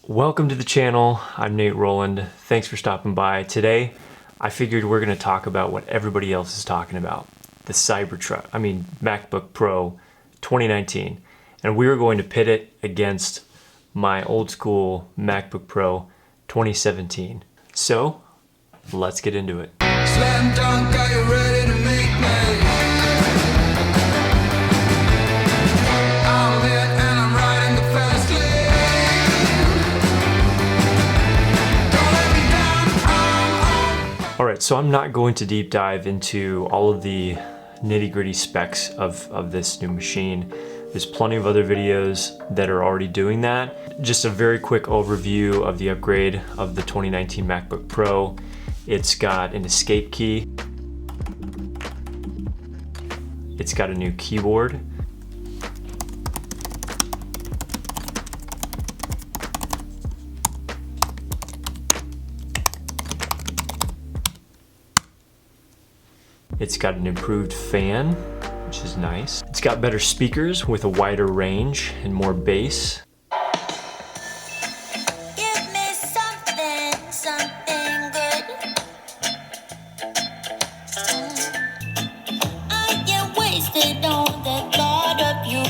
Welcome to the channel. I'm Nate Rowland. Thanks for stopping by. Today, I figured we're going to talk about what everybody else is talking about. The MacBook Pro 2019. And we are going to pit it against my old school MacBook Pro 2017. So, let's get into it. Slam dunk, are you ready to make me? I'm lit and I'm riding the fast lane. Don't let me down, Alright, so I'm not going to deep dive into all of the nitty-gritty specs of this new machine. There's plenty of other videos that are already doing that. Just a very quick overview of the upgrade of the 2019 MacBook Pro. It's got an escape key. It's got a new keyboard. It's got an improved fan, which is nice. It's got better speakers with a wider range and more bass. Give me something good. I get wasted on the thought of you.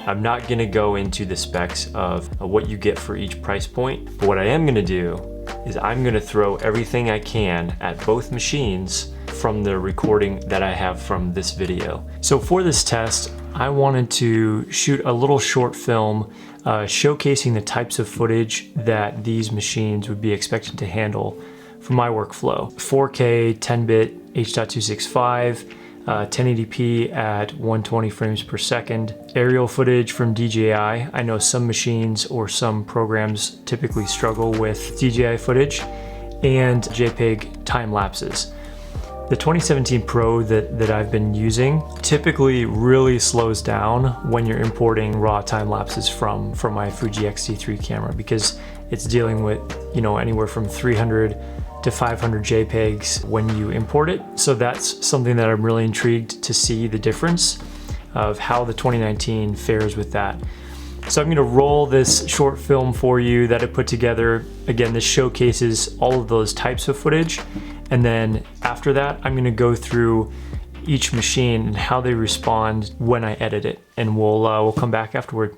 I'm not gonna go into the specs of what you get for each price point, but what I am gonna do is I'm gonna throw everything I can at both machines from the recording that I have from this video. So for this test, I wanted to shoot a little short film showcasing the types of footage that these machines would be expected to handle for my workflow. 4K, 10-bit, H.265, 1080p at 120 frames per second, aerial footage from DJI. I know some machines or some programs typically struggle with DJI footage, and JPEG time lapses. The 2017 Pro that I've been using typically really slows down when you're importing raw time lapses from my Fuji X-T3 camera, because it's dealing with, anywhere from 300 to 500 JPEGs when you import it. So that's something that I'm really intrigued to see the difference of how the 2019 fares with that. So I'm gonna roll this short film for you that I put together. Again, this showcases all of those types of footage. And then after that, I'm gonna go through each machine and how they respond when I edit it. And we'll come back afterward.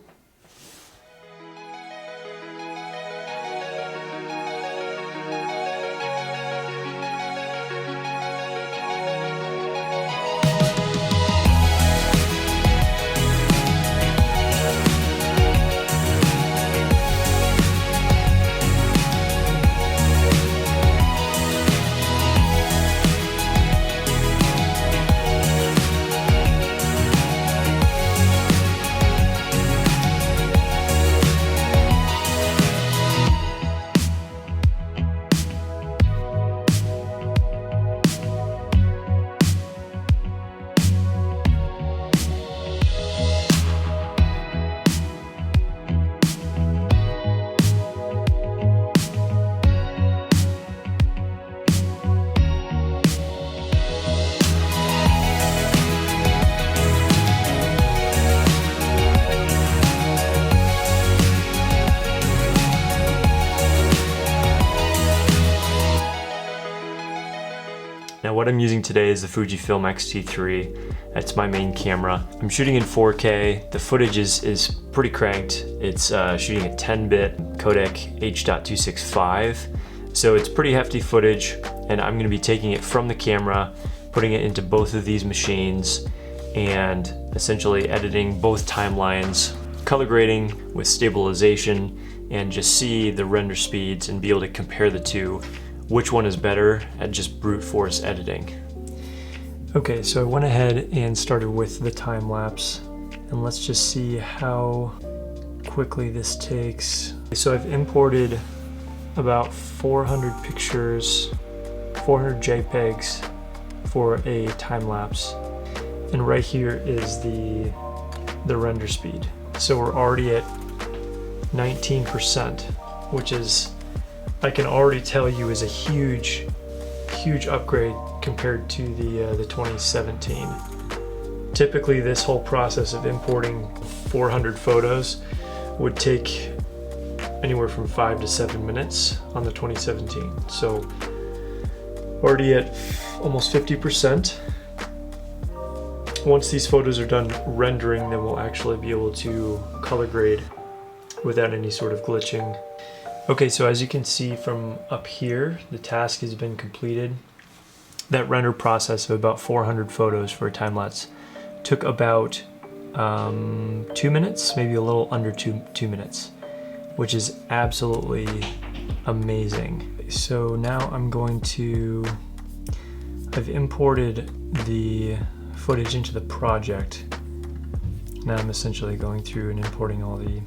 Now what I'm using today is the Fujifilm X-T3. That's my main camera. I'm shooting in 4K. The footage is pretty cranked. It's shooting a 10-bit codec H.265. So it's pretty hefty footage, and I'm gonna be taking it from the camera, putting it into both of these machines, and essentially editing both timelines, color grading with stabilization, and just see the render speeds and be able to compare the two. Which one is better at just brute force editing. Okay, so I went ahead and started with the time lapse, and let's just see how quickly this takes. So I've imported about 400 pictures, 400 JPEGs for a time lapse, and right here is the render speed. So we're already at 19%, which is, I can already tell you, is a huge upgrade compared to the 2017. Typically this whole process of importing 400 photos would take anywhere from 5 to 7 minutes on the 2017. So already at almost 50%. Once these photos are done rendering, then we'll actually be able to color grade without any sort of glitching. Okay, so as you can see from up here, the task has been completed. That render process of about 400 photos for a time lapse took about 2 minutes, maybe a little under two minutes, which is absolutely amazing. So now I've imported the footage into the project. Now I'm essentially going through and importing all the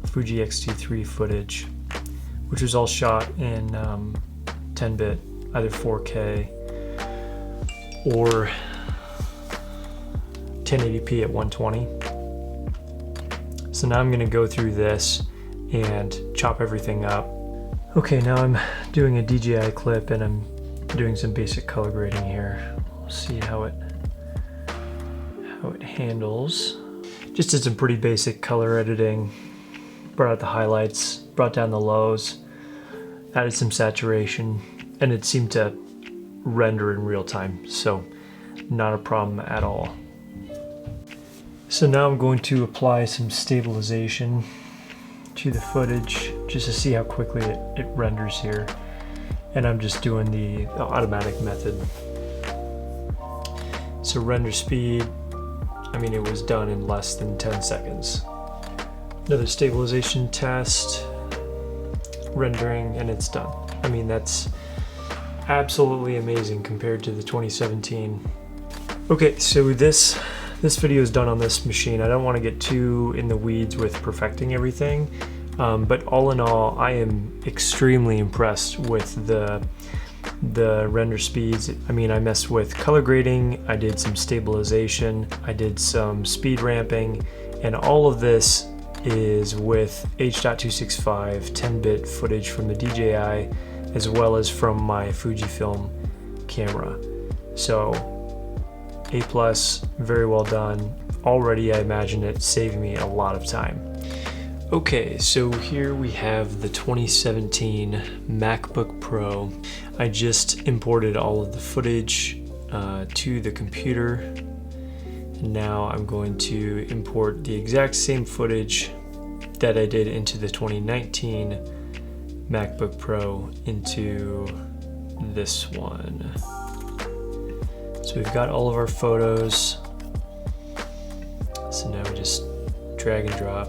Fuji X-T3 footage, which was all shot in 10-bit, either 4K or 1080p at 120. So now I'm going to go through this and chop everything up. Okay, now I'm doing a DJI clip and I'm doing some basic color grading here. We'll see how it handles. Just did some pretty basic color editing. Brought out the highlights, brought down the lows, added some saturation, and it seemed to render in real time, so not a problem at all. So now I'm going to apply some stabilization to the footage just to see how quickly it renders here. And I'm just doing the automatic method. So render speed, I mean, it was done in less than 10 seconds. Another stabilization test, rendering, and it's done. I mean, that's absolutely amazing compared to the 2017. Okay, so this video is done on this machine. I don't want to get too in the weeds with perfecting everything, but all in all, I am extremely impressed with the render speeds. I mean, I messed with color grading, I did some stabilization, I did some speed ramping, and all of this is with H.265 10-bit footage from the DJI as well as from my Fujifilm camera. So A+, very well done. Already I imagine it saved me a lot of time. Okay, so here we have the 2017 MacBook Pro. I just imported all of the footage to the computer. Now I'm going to import the exact same footage that I did into the 2019 MacBook Pro into this one. So we've got all of our photos. So now we just drag and drop.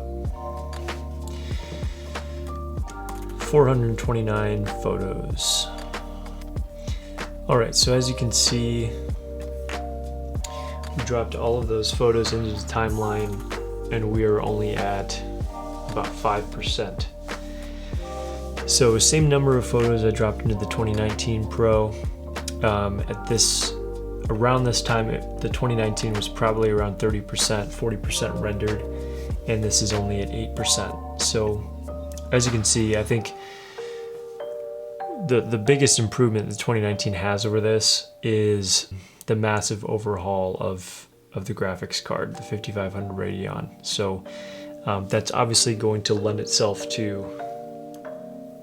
429 photos. All right, so as you can see, we dropped all of those photos into the timeline and we are only at about 5%. So same number of photos I dropped into the 2019 Pro. Around this time, the 2019 was probably around 30%, 40% rendered, and this is only at 8%. So as you can see, I think the biggest improvement the 2019 has over this is the massive overhaul of the graphics card, the 5500 Radeon. So that's obviously going to lend itself to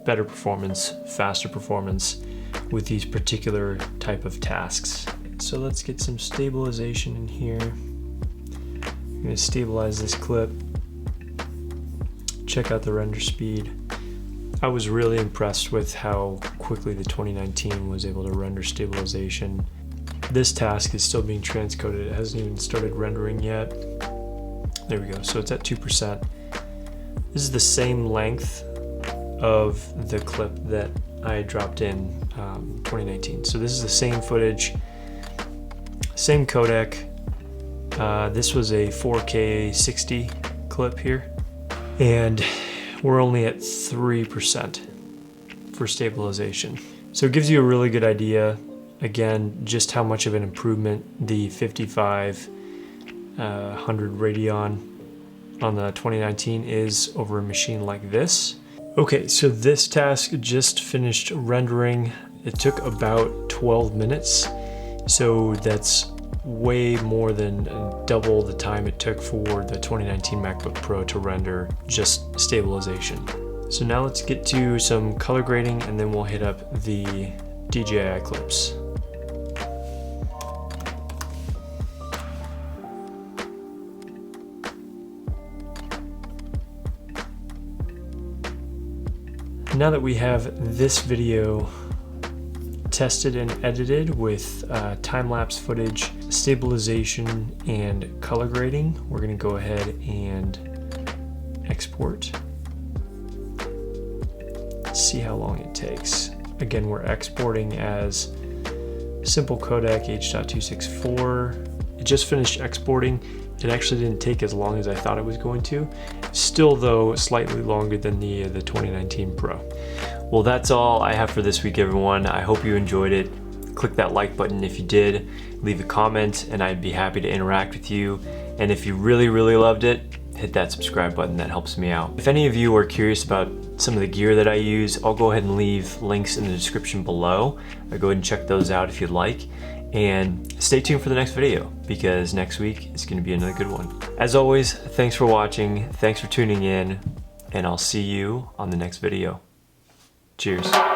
better performance, faster performance with these particular type of tasks. So let's get some stabilization in here. I'm going to stabilize this clip. Check out the render speed. I was really impressed with how quickly the 2019 was able to render stabilization. This task is still being transcoded. It hasn't even started rendering yet. There we go. So it's at 2%. This is the same length of the clip that I dropped in 2019. So this is the same footage, same codec. This was a 4K 60 clip here, and we're only at 3% for stabilization. So it gives you a really good idea, again, just how much of an improvement the 5500 Radeon on the 2019 is over a machine like this. Okay, so this task just finished rendering. It took about 12 minutes. So that's way more than double the time it took for the 2019 MacBook Pro to render just stabilization. So now let's get to some color grading and then we'll hit up the DJI clips. Now that we have this video tested and edited with time-lapse footage, stabilization, and color grading, we're going to go ahead and export. See how long it takes. Again, we're exporting as simple codec H.264. It just finished exporting. It actually didn't take as long as I thought it was going to. Still though, slightly longer than the 2019 Pro. Well, that's all I have for this week, everyone. I hope you enjoyed it. Click that like button if you did. Leave a comment and I'd be happy to interact with you. And if you really, really loved it, hit that subscribe button. That helps me out. If any of you are curious about some of the gear that I use, I'll go ahead and leave links in the description below. Go ahead and check those out if you'd like. And stay tuned for the next video because next week is going to be another good one. As always, thanks for watching, thanks for tuning in, and I'll see you on the next video. Cheers.